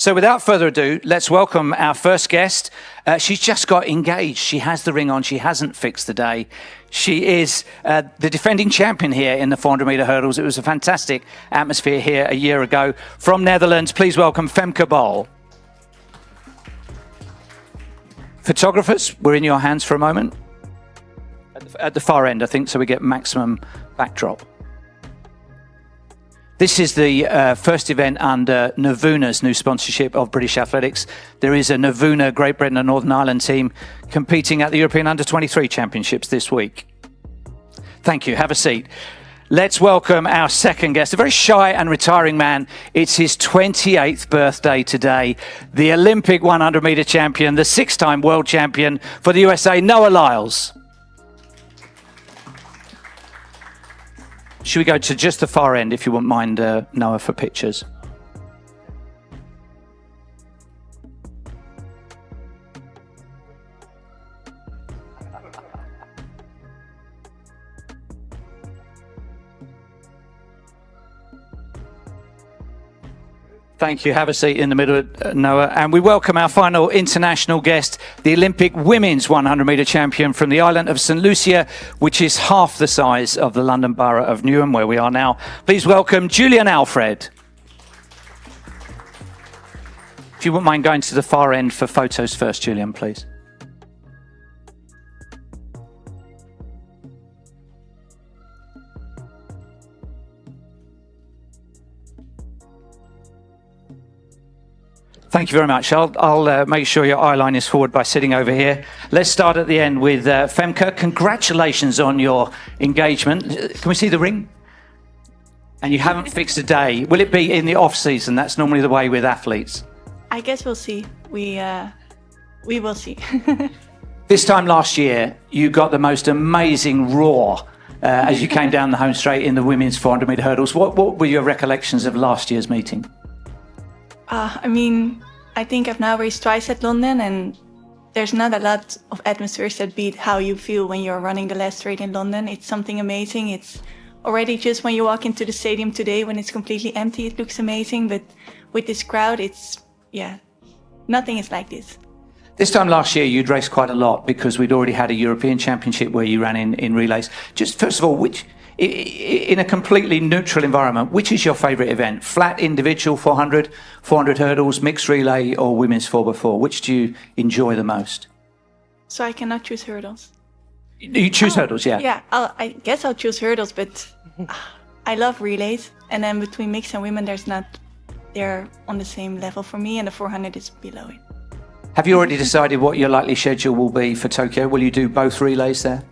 So without further ado, let's welcome our first guest. She's just got engaged. She has the ring on. She hasn't fixed the day. She is the defending champion here in the 400-meter hurdles. It was a fantastic atmosphere here a year ago. From Netherlands, please welcome Femke Bol. Photographers, we're in your hands for a moment. At the far end, I think, so we get maximum backdrop. This is the first event under Navuna's new sponsorship of British Athletics. There is a Navuna Great Britain and Northern Ireland team competing at the European Under-23 Championships this week. Thank you. Have a seat. Let's welcome our second guest, a very shy and retiring man. It's his 28th birthday today. The Olympic 100-meter champion, the six-time world champion for the USA, Noah Lyles. Should we go to just the far end, if you wouldn't mind, Noah, for pictures? Thank you. Have a seat in the middle, Noah. And we welcome our final international guest, the Olympic women's 100-meter champion from the island of St. Lucia, which is half the size of the London borough of Newham, where we are now. Please welcome Julien Alfred. If you wouldn't mind going to the far end for photos first, Julien, please. Thank you very much. I'll make sure your eye line is forward by sitting over here. Let's start at the end with Femke. Congratulations on your engagement. Can we see the ring? And you haven't fixed a day. Will it be in the off season? That's normally the way with athletes. I guess we'll see. We will see. This time last year, you got the most amazing roar as you came down the home straight in the women's 400-meter hurdles. What were your recollections of last year's meeting? I think I've now raced twice at London, and there's not a lot of atmospheres that beat how you feel when you're running the last straight in London. It's something amazing. It's already just when you walk into the stadium today, when it's completely empty, it looks amazing. But with this crowd, nothing is like this. This time last year, you'd raced quite a lot because we'd already had a European Championship where you ran in relays. Just first of all, in a completely neutral environment, which is your favourite event? Flat individual 400 hurdles, mixed relay, or women's 4x4? Which do you enjoy the most? So I cannot choose hurdles. You choose hurdles, yeah? Yeah, I guess I'll choose hurdles, but I love relays. And then between mixed and women, they're on the same level for me, and the 400 is below it. Have you already decided what your likely schedule will be for Tokyo? Will you do both relays there?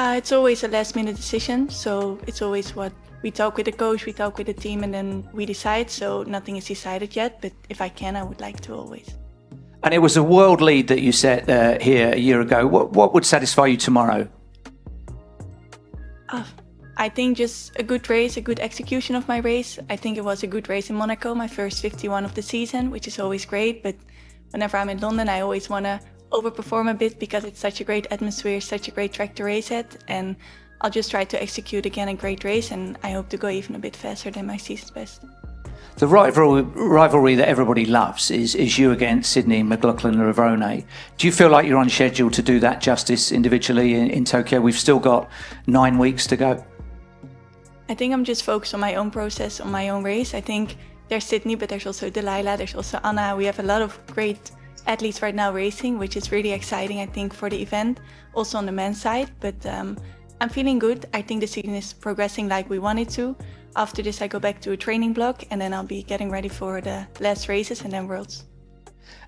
It's always a last-minute decision, so it's always what we talk with the coach, we talk with the team, and then we decide. So nothing is decided yet, but if I can, I would like to always. And it was a world lead that you set here a year ago. What would satisfy you tomorrow? I think just a good race, a good execution of my race. I think it was a good race in Monaco, my first 51 of the season, which is always great. But whenever I'm in London, I always want to overperform a bit because it's such a great atmosphere, such a great track to race at, and I'll just try to execute again a great race, and I hope to go even a bit faster than my season's best. The rivalry that everybody loves is you against Sydney, McLaughlin and Ravone. Do you feel like you're on schedule to do that justice individually in Tokyo? We've still got 9 weeks to go. I think I'm just focused on my own process, on my own race. I think there's Sydney, but there's also Delilah, there's also Anna. We have a lot of great athletes right now racing, which is really exciting, I think, for the event, also on the men's side. But I'm feeling good. I think the season is progressing like we want it to. After this, I go back to a training block, and then I'll be getting ready for the last races and then Worlds.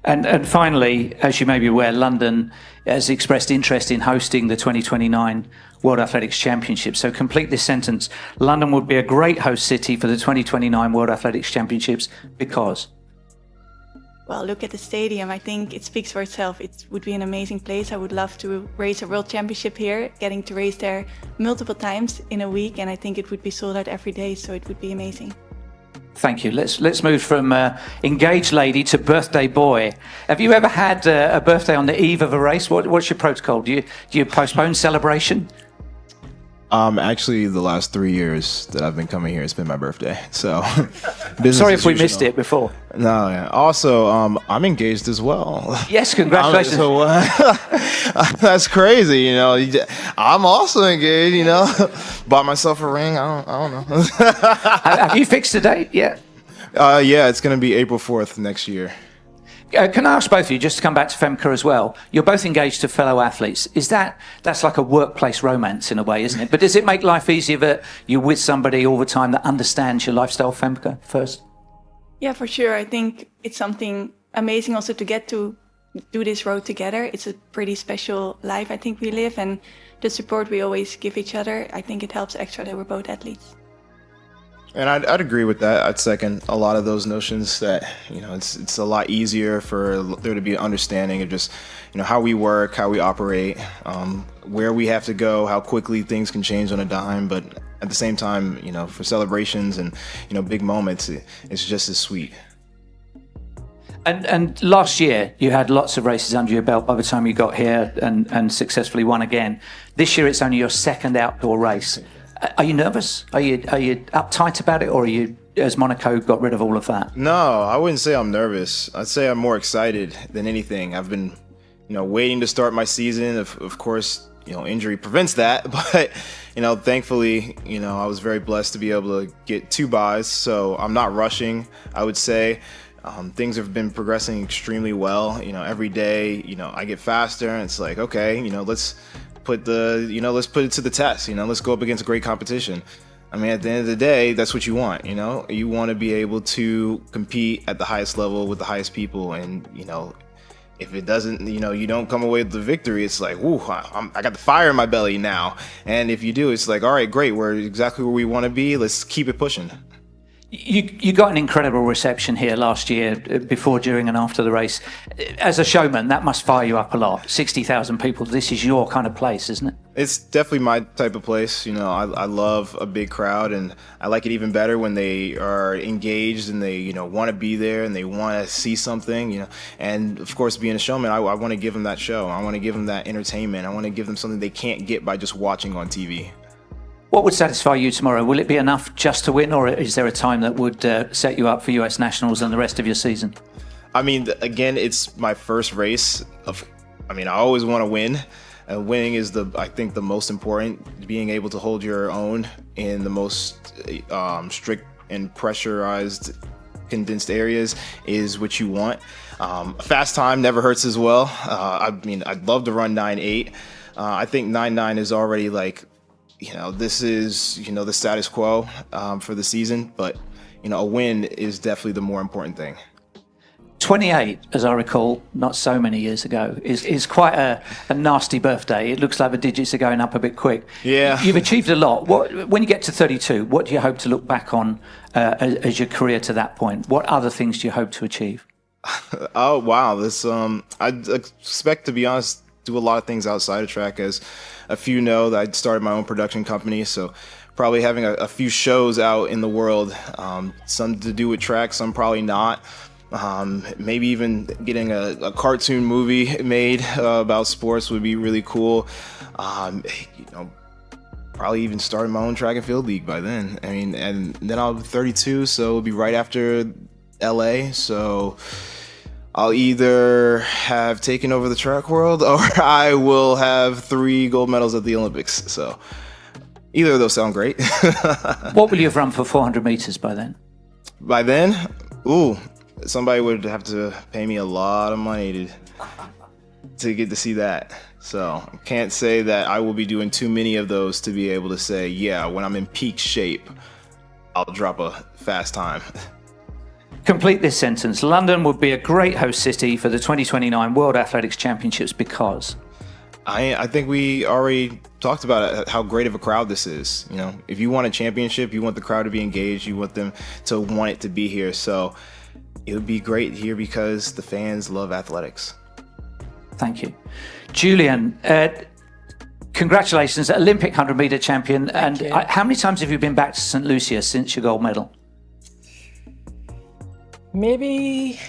And finally, as you may be aware, London has expressed interest in hosting the 2029 World Athletics Championships. So complete this sentence. London would be a great host city for the 2029 World Athletics Championships because? Well, look at the stadium. I think it speaks for itself. It would be an amazing place. I would love to race a world championship here, getting to race there multiple times in a week, and I think it would be sold out every day, so it would be amazing. Thank you. Let's move from engaged lady to birthday boy. Have you ever had a birthday on the eve of a race? What's your protocol? Do you postpone celebration? Actually, the last 3 years that I've been coming here, it's been my birthday. So, sorry if we missed it before. No, yeah. Also, I'm engaged as well. Yes, congratulations. That's crazy. You know, I'm also engaged. You know, bought myself a ring. I don't know. Have you fixed a date yet? Yeah, it's going to be April 4th next year. Can I ask both of you, just to come back to Femke as well, you're both engaged to fellow athletes. That's like a workplace romance in a way, isn't it? But does it make life easier that you're with somebody all the time that understands your lifestyle, Femke, first? Yeah, for sure. I think it's something amazing also to get to do this road together. It's a pretty special life I think we live, and the support we always give each other, I think it helps extra that we're both athletes. And I'd agree with that. I'd second a lot of those notions that, you know, it's a lot easier for there to be an understanding of just, you know, how we work, how we operate, where we have to go, how quickly things can change on a dime. But at the same time, you know, for celebrations and, you know, big moments, it's just as sweet. And last year, you had lots of races under your belt by the time you got here and successfully won again. This year, it's only your second outdoor race. Are you nervous? Are you uptight about it, or has Monaco got rid of all of that? No, I wouldn't say I'm nervous. I'd say I'm more excited than anything. I've been, you know, waiting to start my season. Of course, you know, injury prevents that, but, you know, thankfully, you know, I was very blessed to be able to get 2 buys, so I'm not rushing, I would say. Things have been progressing extremely well. You know, every day, you know, I get faster, and it's like, okay, you know, let's put it to the test. You know, let's go up against a great competition. I mean, at the end of the day, that's what you want. You know, you want to be able to compete at the highest level with the highest people. And, you know, if it doesn't, you know, you don't come away with the victory, it's like, ooh, I got the fire in my belly now. And if you do, it's like, all right, great, we're exactly where we want to be. Let's keep it pushing. You got an incredible reception here last year, before, during and after the race. As a showman, that must fire you up a lot. 60,000 people, this is your kind of place, isn't it? It's definitely my type of place. You know, I love a big crowd, and I like it even better when they are engaged and they, you know, want to be there and they want to see something, you know. And of course, being a showman, I want to give them that show. I want to give them that entertainment. I want to give them something they can't get by just watching on TV. What would satisfy you tomorrow? Will it be enough just to win, or is there a time that would set you up for US Nationals and the rest of your season? I mean, again, it's my first race. I always want to win. Winning is, I think, the most important. Being able to hold your own in the most strict and pressurized, condensed areas is what you want. A fast time never hurts as well. I'd love to run 9.8. I think 9.9 is already like, you know, this is, you know, the status quo for the season, but, you know, a win is definitely the more important thing. 28, as I recall, not so many years ago, is quite a nasty birthday. It looks like the digits are going up a bit quick. Yeah. You've achieved a lot. When you get to 32, what do you hope to look back on as your career to that point? What other things do you hope to achieve? Oh, wow. I expect, to be honest, do a lot of things outside of track. As a few know, that I started my own production company, so probably having a few shows out in the world, some to do with track, some probably not. Maybe even getting a cartoon movie made about sports would be really cool. You know, probably even starting my own track and field league by then. I mean, and then I'll be 32, so it'll be right after LA. So I'll either have taken over the track world, or I will have 3 gold medals at the Olympics. So either of those sound great. What will you have run for 400 meters by then? By then, ooh, somebody would have to pay me a lot of money to get to see that. So I can't say that I will be doing too many of those to be able to say, yeah, when I'm in peak shape, I'll drop a fast time. Complete this sentence. London would be a great host city for the 2029 World Athletics Championships because... I think we already talked about it, how great of a crowd this is. You know, if you want a championship, you want the crowd to be engaged, you want them to want it to be here. So it would be great here because the fans love athletics. Thank you. Julien, congratulations, Olympic 100-meter champion. Thank you. How many times have you been back to St. Lucia since your gold medal? Maybe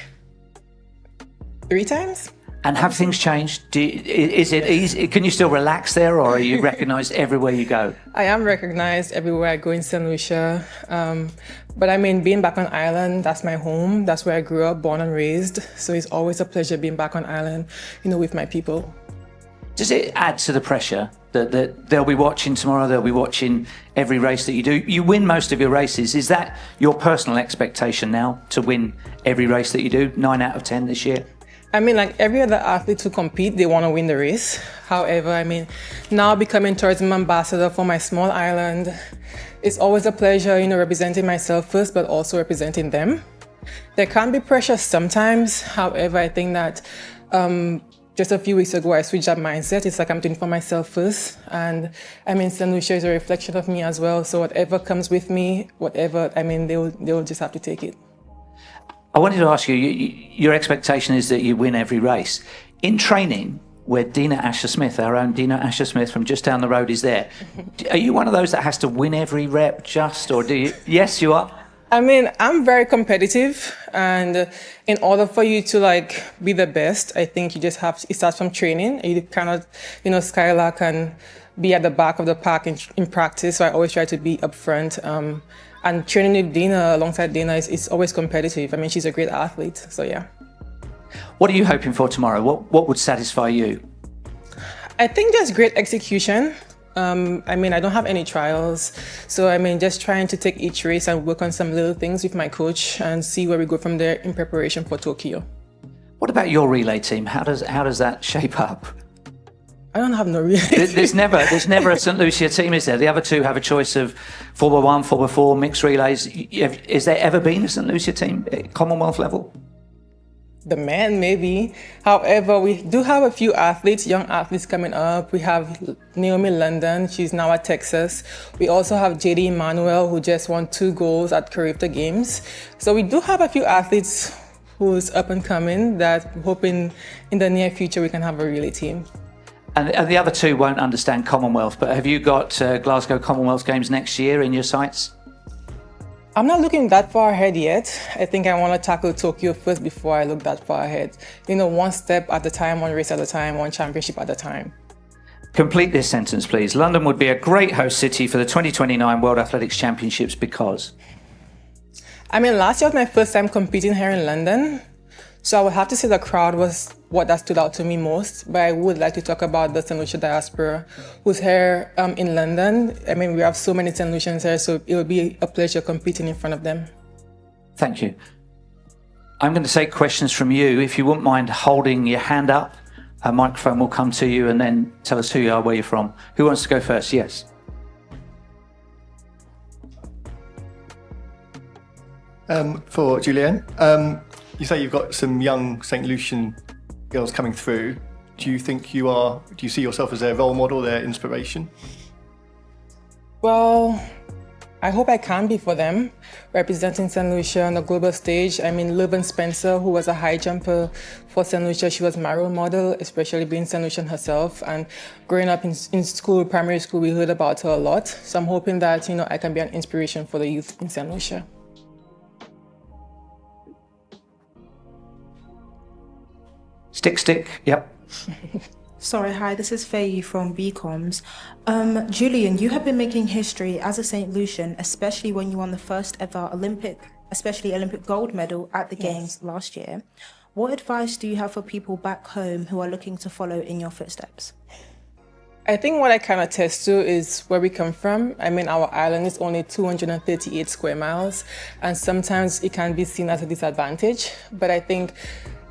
3 times. And have things changed? Is it easy? Can you still relax there, or are you recognised everywhere you go? I am recognised everywhere I go in St. Lucia. But I mean, being back on Ireland, that's my home. That's where I grew up, born and raised. So it's always a pleasure being back on Ireland, with my people. Does it add to the pressure that they'll be watching tomorrow, they'll be watching every race that you do? You win most of your races. Is that your personal expectation now, to win every race that you do, 9 out of 10 this year? I mean, like every other athlete who compete, they want to win the race. However, I mean, now becoming tourism ambassador for my small island, it's always a pleasure, representing myself first, but also representing them. There can be pressure sometimes. However, I think that just a few weeks ago, I switched that mindset. It's like I'm doing for myself first. And I mean, St. Lucia is a reflection of me as well. So whatever comes with me, they'll just have to take it. I wanted to ask you, your expectation is that you win every race. In training, where Dina Asher-Smith, our own Dina Asher-Smith from just down the road, is there, are you one of those that has to win every rep or do you? Yes, you are? I mean, I'm very competitive, and in order for you to be the best, I think you just it starts from training. You cannot, skylark and be at the back of the pack in practice. So I always try to be up front. And training with Dina, alongside Dina, is always competitive. I mean, she's a great athlete, so yeah. What are you hoping for tomorrow? What would satisfy you? I think just great execution. I mean, I don't have any trials. So, I mean, just trying to take each race and work on some little things with my coach and see where we go from there in preparation for Tokyo. What about your relay team? How does that shape up? I don't have no relay. There's never a St. Lucia team, is there? The other two have a choice of 4x1, 4x4, mixed relays. Is there ever been a St. Lucia team at Commonwealth level? The men, maybe. However, we do have a few athletes, young athletes coming up. We have Naomi London, she's now at Texas. We also have JD Emmanuel, who just won 2 golds at Caribbean Games. So we do have a few athletes who's up and coming that we're hoping in the near future we can have a relay team. And the other two won't understand Commonwealth, but have you got Glasgow Commonwealth Games next year in your sights? I'm not looking that far ahead yet. I think I want to tackle Tokyo first before I look that far ahead. One step at a time, one race at a time, one championship at a time. Complete this sentence, please. London would be a great host city for the 2029 World Athletics Championships because? I mean, last year was my first time competing here in London. So I would have to say the crowd was what that stood out to me most. But I would like to talk about the St. Lucia diaspora who's here in London. I mean, we have so many St. Lucians here, so it would be a pleasure competing in front of them. Thank you. I'm going to take questions from you. If you wouldn't mind holding your hand up, a microphone will come to you and then tell us who you are, where you're from. Who wants to go first? Yes. For Julien, you say you've got some young St. Lucian girls coming through. Do you see yourself as their role model, their inspiration? Well, I hope I can be for them, representing St. Lucia on the global stage. I mean, Logan Spencer, who was a high jumper for St. Lucia, she was my role model, especially being St. Lucian herself. And growing up in school, primary school, we heard about her a lot. So I'm hoping that, I can be an inspiration for the youth in St. Lucia. Stick, yep. Sorry, hi, this is Faye from BComs. Julien, you have been making history as a St. Lucian, especially when you won the first ever Olympic gold medal at the Games last year. What advice do you have for people back home who are looking to follow in your footsteps? I think what I can attest to is where we come from. I mean, our island is only 238 square miles, and sometimes it can be seen as a disadvantage. But I think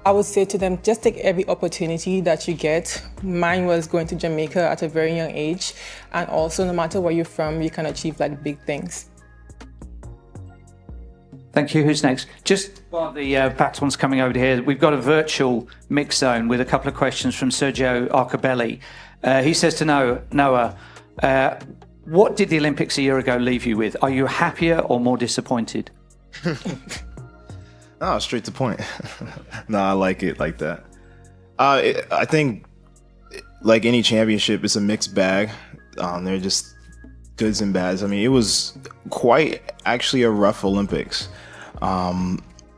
I would say to them, just take every opportunity that you get. Mine was going to Jamaica at a very young age. And also, no matter where you're from, you can achieve big things. Thank you. Who's next? Just while the baton's coming over here, we've got a virtual mix zone with a couple of questions from Sergio Arcabelli. He says to Noah, what did the Olympics a year ago leave you with? Are you happier or more disappointed? Oh, straight to point. No, I like it like that. I think, like any championship, it's a mixed bag. They're just goods and bads. I mean, it was quite actually a rough Olympics.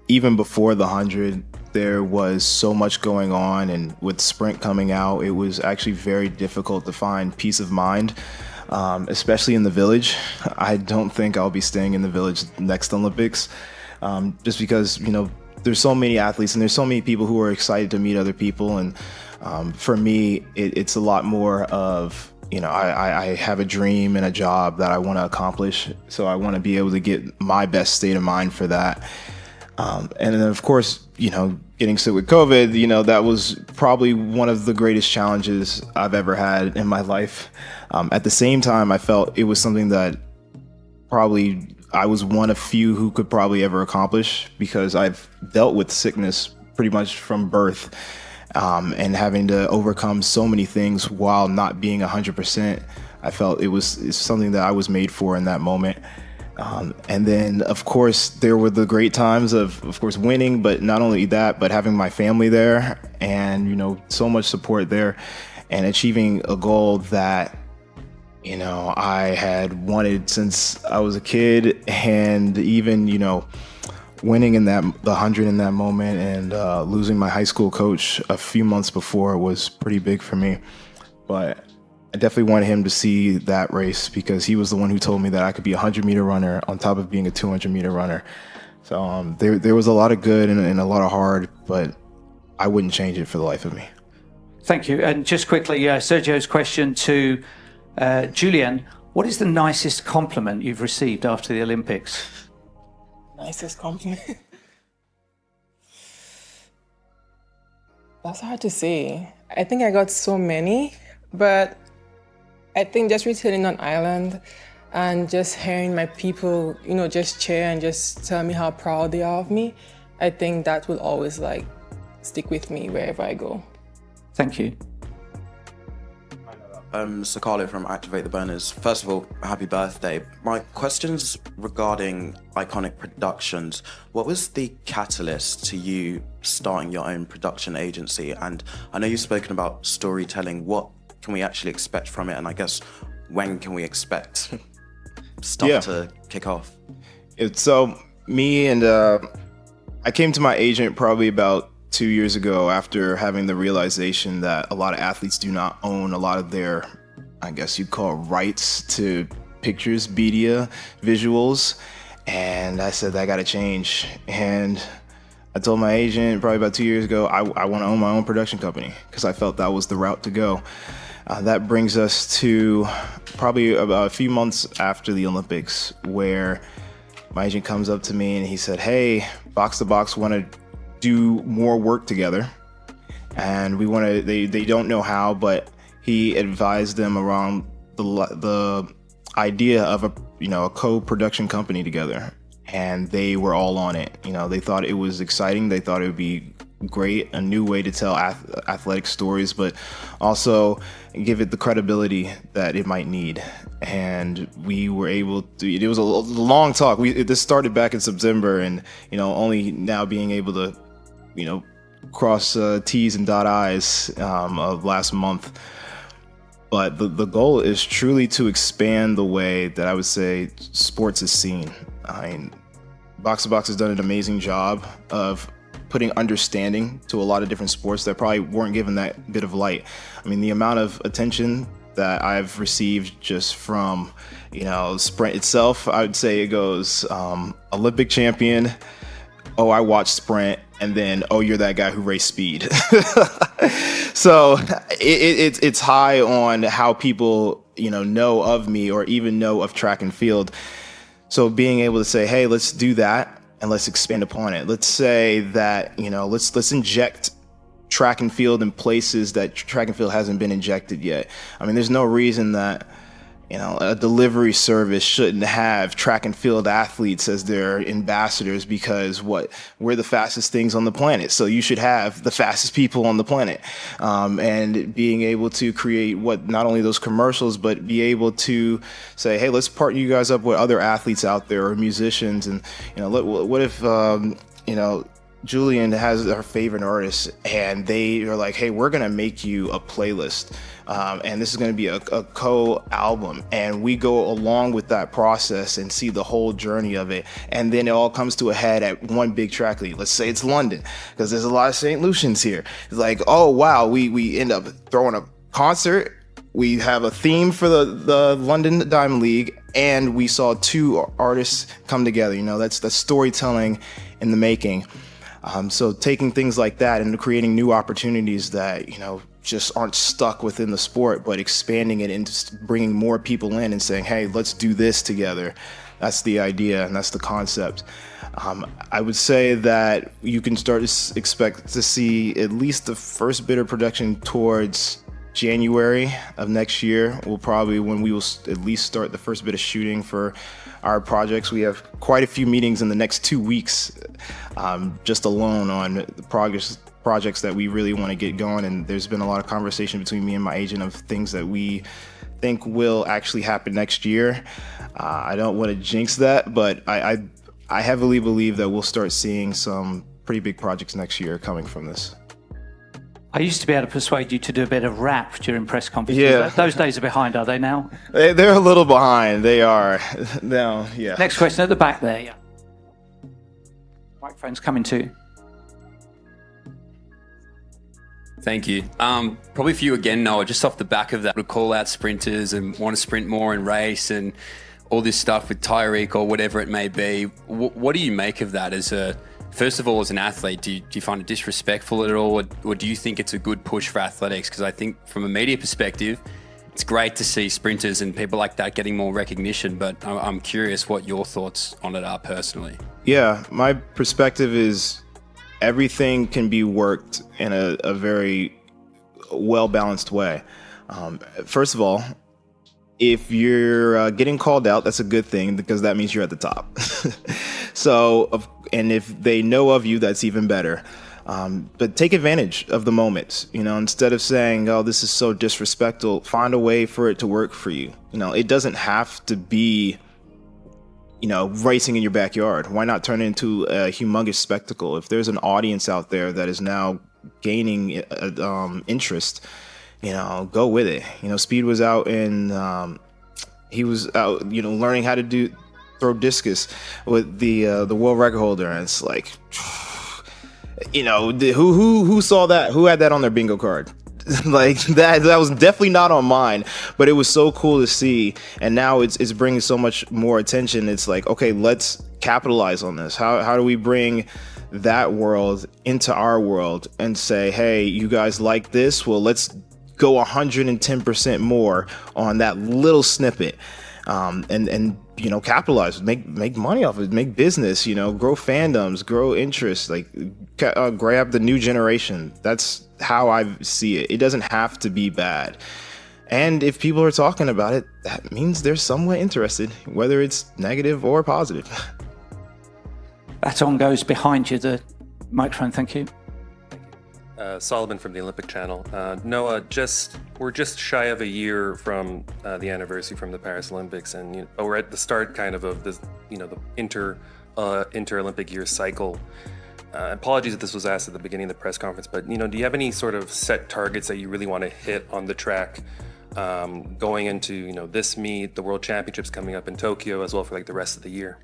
Even before the 100, there was so much going on, and with sprint coming out, it was actually very difficult to find peace of mind, especially in the village. I don't think I'll be staying in the village next Olympics, just because, you know, there's so many athletes and there's so many people who are excited to meet other people. And for me, it's a lot more of, you know, I have a dream and a job that I want to accomplish. So I want to be able to get my best state of mind for that. And then, of course, you know, getting sick with COVID, you know, that was probably one of the greatest challenges I've ever had in my life. At the same time, I felt it was something that probably I was one of few who could probably ever accomplish, because I've dealt with sickness pretty much from birth, and having to overcome so many things while not being 100%. I felt it's something that I was made for in that moment. And then, of course, there were the great times of course, winning, but not only that, but having my family there and, you know, so much support there and achieving a goal that, you know, I had wanted since I was a kid. And even, you know, winning in the 100 in that moment and losing my high school coach a few months before was pretty big for me. But I definitely wanted him to see that race, because he was the one who told me that I could be a 100-meter runner on top of being a 200-meter runner. So there was a lot of good and a lot of hard, but I wouldn't change it for the life of me. Thank you. And just quickly, Sergio's question to Julien, what is the nicest compliment you've received after the Olympics? Nicest compliment? That's hard to say. I think I got so many, but I think just returning on island and just hearing my people, you know, just cheer and just tell me how proud they are of me, I think that will always like stick with me wherever I go. Thank you. So Carlo from Activate the Burners. First of all, happy birthday. My question's regarding Iconic Productions. What was the catalyst to you starting your own production agency? And I know you've spoken about storytelling. What can we actually expect from it? And I guess, when can we expect stuff to kick off? So me and I came to my agent probably about 2 years ago after having the realization that a lot of athletes do not own a lot of their, I guess you'd call it, rights to pictures, media, visuals. And I said, that got to change. And I told my agent probably about 2 years ago, I want to own my own production company, because I felt that was the route to go. That brings us to probably about a few months after the Olympics, where my agent comes up to me and he said, hey, Box to Box want to do more work together, and we want to, they don't know how, but he advised them around the idea of a co-production company together, and they were all on it. You know, they thought it was exciting, they thought it would be great, a new way to tell athletic stories, but also give it the credibility that it might need. And we were able to, it was a long talk. This started back in September, and, you know, only now being able to, you know, cross T's and dot I's of last month. But the goal is truly to expand the way that I would say sports is seen. I mean, Box to Box has done an amazing job of putting understanding to a lot of different sports that probably weren't given that bit of light. I mean, the amount of attention that I've received just from, you know, sprint itself, I would say it goes Olympic champion, oh, I watched sprint, and then, oh, you're that guy who raced speed. So it's high on how people, you know of me or even know of track and field. So being able to say, hey, let's do that and let's expand upon it. Let's say that, you know, let's inject track and field in places that track and field hasn't been injected yet. I mean, there's no reason that, you know, a delivery service shouldn't have track and field athletes as their ambassadors, because we're the fastest things on the planet. So you should have the fastest people on the planet. And being able to create not only those commercials, but be able to say, hey, let's partner you guys up with other athletes out there or musicians. And, you know, what if, you know, Julien has her favorite artists, and they are like, hey, we're going to make you a playlist. And this is going to be a co-album. And we go along with that process and see the whole journey of it. And then it all comes to a head at one big track lead. Let's say it's London, because there's a lot of St. Lucians here. It's like, oh, wow, we end up throwing a concert. We have a theme for the London Diamond League, and we saw two artists come together. You know, that's storytelling in the making. So taking things like that and creating new opportunities that, you know, just aren't stuck within the sport, but expanding it into bringing more people in and saying, hey, let's do this together. That's the idea, and that's the concept. I would say that you can start to expect to see at least the first bit of production towards January of next year. Will probably when we will at least start the first bit of shooting for our projects. We have quite a few meetings in the next 2 weeks, just alone on the projects that we really want to get going. And there's been a lot of conversation between me and my agent of things that we think will actually happen next year. I don't want to jinx that, but I heavily believe that we'll start seeing some pretty big projects next year coming from this. I used to be able to persuade you to do a bit of rap during press conferences. Yeah. Those days are behind, are they now? They're a little behind. They are. Now, yeah. Next question at the back there. Yeah. Microphone's coming too. Thank you. Probably for you again, Noah, just off the back of that, to call out sprinters and want to sprint more and race and all this stuff with Tyreek or whatever it may be. What do you make of that first of all, as an athlete? Do you find it disrespectful at all, or do you think it's a good push for athletics? Because I think from a media perspective, it's great to see sprinters and people like that getting more recognition, but I'm curious what your thoughts on it are personally. Yeah, my perspective is everything can be worked in a very well-balanced way. First of all, if you're getting called out, that's a good thing, because that means you're at the top. And if they know of you, that's even better. But take advantage of the moment. You know, instead of saying, oh, this is so disrespectful, find a way for it to work for you. You know, it doesn't have to be, you know, racing in your backyard. Why not turn it into a humongous spectacle? If there's an audience out there that is now gaining interest, you know, go with it. You know, Speed was out he was out, you know, learning how to throw discus with the world record holder, and it's like, you know, who saw that? Who had that on their bingo card? Like that was definitely not on mine, but it was so cool to see. And now it's bringing so much more attention. It's like, okay, let's capitalize on this. How do we bring that world into our world and say, hey, you guys like this? Well, let's go 110% more on that little snippet, and you know, capitalize, make money off it, make business, you know, grow fandoms, grow interest, like grab the new generation. That's how I see it. It doesn't have to be bad. And if people are talking about it, that means they're somewhat interested, whether it's negative or positive. Baton goes behind you, the microphone. Thank you. Solomon from the Olympic Channel. Noah, we're just shy of a year from the anniversary from the Paris Olympics, and we're at the start kind of this, the inter-Olympic year cycle. Apologies if this was asked at the beginning of the press conference, but do you have any sort of set targets that you really want to hit on the track going into this meet, the World Championships coming up in Tokyo, as well for like the rest of the year?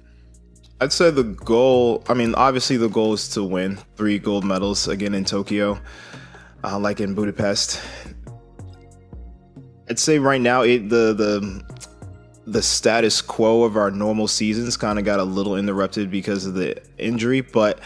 I'd say the goal, obviously the goal is to win 3 gold medals again in Tokyo, like in Budapest. I'd say right now the status quo of our normal seasons kind of got a little interrupted because of the injury, but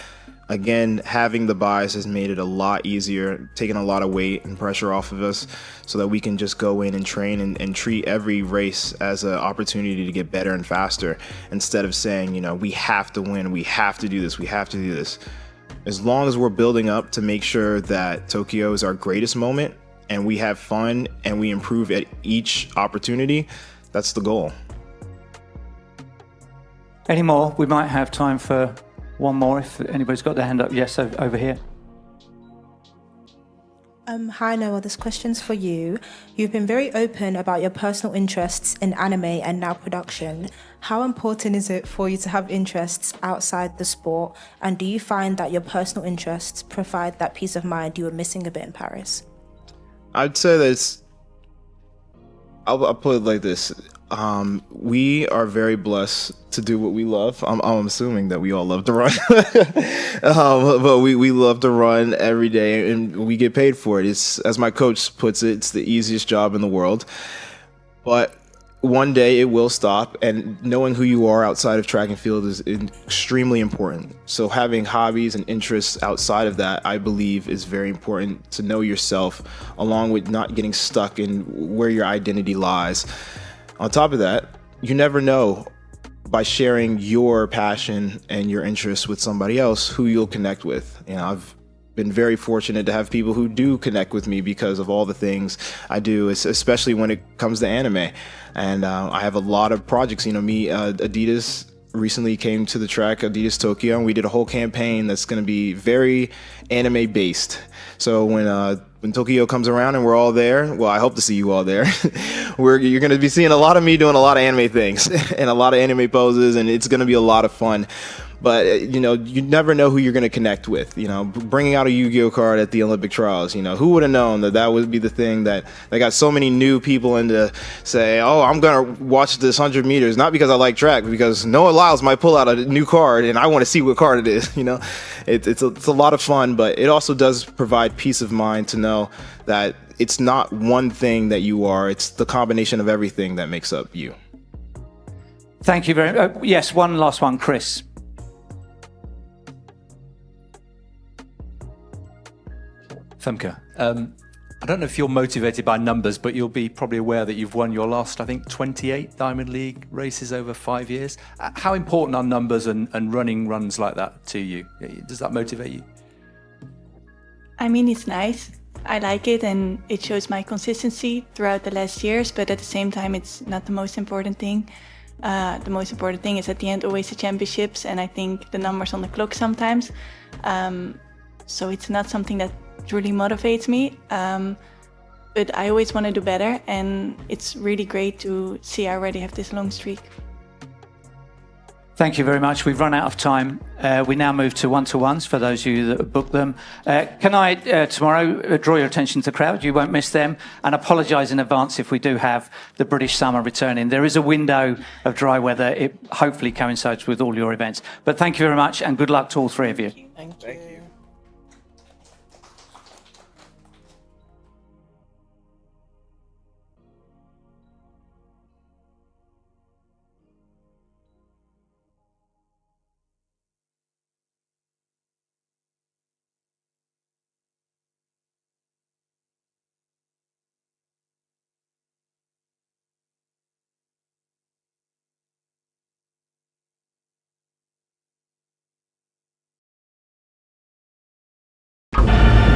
again, having the buys has made it a lot easier, taking a lot of weight and pressure off of us so that we can just go in and train and treat every race as an opportunity to get better and faster, instead of saying, we have to win, we have to do this, we have to do this. As long as we're building up to make sure that Tokyo is our greatest moment and we have fun and we improve at each opportunity, that's the goal. Any more? We might have time for one more if anybody's got their hand up. Yes, over here. Hi Noah, this question's for you. You've been very open about your personal interests in anime and now production. How important is it for you to have interests outside the sport? And do you find that your personal interests provide that peace of mind you were missing a bit in Paris? I'd say that I'll put it like this. We are very blessed to do what we love. I'm assuming that we all love to run, but we love to run every day, and we get paid for it. It's, as my coach puts it, it's the easiest job in the world. But one day it will stop, and knowing who you are outside of track and field is extremely important. So having hobbies and interests outside of that, I believe, is very important to know yourself, along with not getting stuck in where your identity lies. On top of that, you never know, by sharing your passion and your interests with somebody else, who you'll connect with. You know, I've been very fortunate to have people who do connect with me because of all the things I do, especially when it comes to anime. And I have a lot of projects. You know, Adidas recently came to the track, Adidas Tokyo, and we did a whole campaign that's going to be very anime based. So when Tokyo comes around and we're all there, well, I hope to see you all there. You're going to be seeing a lot of me doing a lot of anime things and a lot of anime poses, and it's going to be a lot of fun. But, you know, you never know who you're going to connect with. You know, bringing out a Yu-Gi-Oh card at the Olympic trials, you know, who would have known that would be the thing that got so many new people into say, oh, I'm going to watch this 100 meters, not because I like track, but because Noah Lyles might pull out a new card and I want to see what card it is. You know, it's a lot of fun, but it also does provide peace of mind to know that it's not one thing that you are, it's the combination of everything that makes up you. Thank you very much. Yes, one last one, Chris. Femke, I don't know if you're motivated by numbers, but you'll be probably aware that you've won your last, I think, 28 Diamond League races over 5 years. How important are numbers and running runs like that to you? Does that motivate you? I mean, it's nice. I like it, and it shows my consistency throughout the last years, but at the same time, it's not the most important thing. The most important thing is at the end always the championships, and I think the numbers on the clock sometimes. So it's not something that truly motivates me, but I always want to do better, and it's really great to see I already have this long streak. Thank you very much. We've run out of time. We now move to one-to-ones for those of you that have booked them. Can I tomorrow draw your attention to the crowd? You won't miss them, and apologise in advance if we do have the British summer returning. There is a window of dry weather. It hopefully coincides with all your events. But thank you very much, and good luck to all three of you. Thank you.